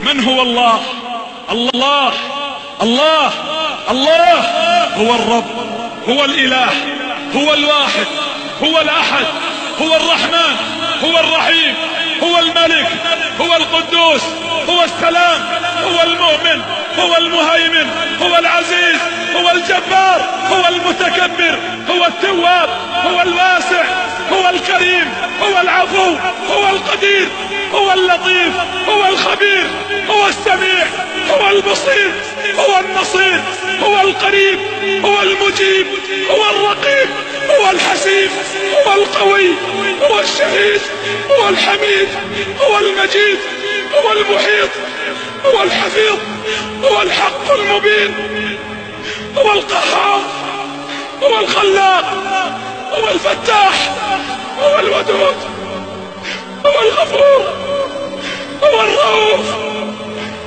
من هو الله؟ الله الله الله هو الرب، هو الإله، هو الواحد، هو الأحد، هو الرحمن، هو الرحيم، هو الملك، هو القدوس، هو السلام، هو المؤمن، هو المهيمن، هو العزيز، هو الجبار، هو المتكبر، هو التواب، هو الواسع، هو الكريم، هو العفو، هو القدير، هو اللطيف، هو الخبير، هو السميع، هو البصير، هو النصير، هو القريب، هو المجيب، هو الرقيب، هو الحسيب، هو القوي، هو الشهيد، هو الحميد، هو المجيد، هو المحيط، هو الحفيظ، هو الحق المبين، هو القهار، هو الخلاق، هو الفتاح، هو الودود، هو الغفور، هو الرؤوف،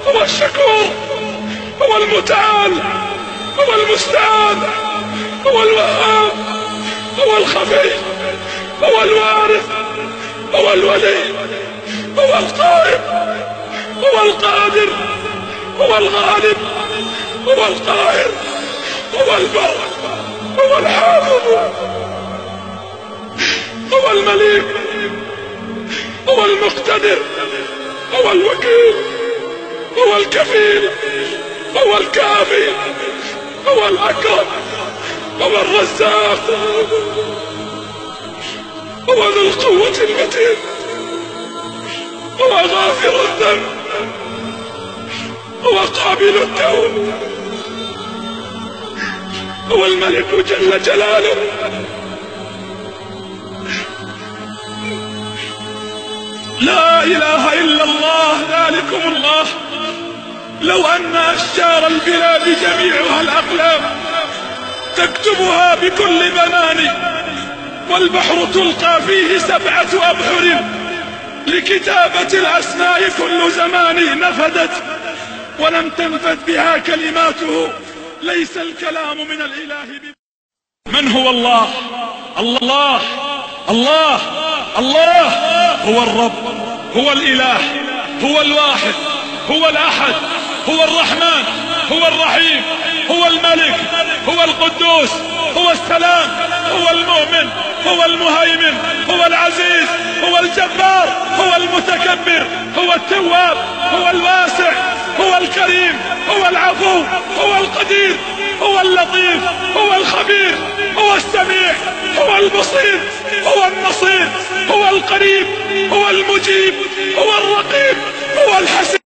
هو الشكور، هو المتعال، هو المستعان، هو الوهاب، هو الخفي، هو الوارث، هو الولي، هو القائم، هو القادر، هو الغالب، هو القاهر، هو البر، هو الحافظ، هو المليك، هو المقتدر، هو الوكيل، هو الكفيل، هو الكافي، هو الأكرم، هو الرزاق، هو ذو القوة المتين، هو غافر الذنب، هو قابل التوب، هو الملك جل جلاله. لا إله إلا الله، ذلكم الله. لو أن أشجار البلاد جميعها الأقلام تكتبها بكل بنان، والبحر تلقى فيه 7 أبحر لكتابة الأسماء كل زمان نفدت، ولم تنفد بها كلماته، ليس الكلام من الإله من هو الله؟ الله الله الله هو الرب، هو الإله، هو الواحد، هو الأحد، هو الرحمن، هو الرحيم، هو الملك، هو القدوس، هو السلام، هو المؤمن، هو المهيمن، هو العزيز، هو الجبار، هو المتكبر، هو التواب، هو الواسع، هو الكريم، هو العفو، هو القدير، هو اللطيف، هو الخبير، هو السميع، هو البصير، هو النصير، هو القريب، هو المجيب، هو الرقيب، هو الحسيب.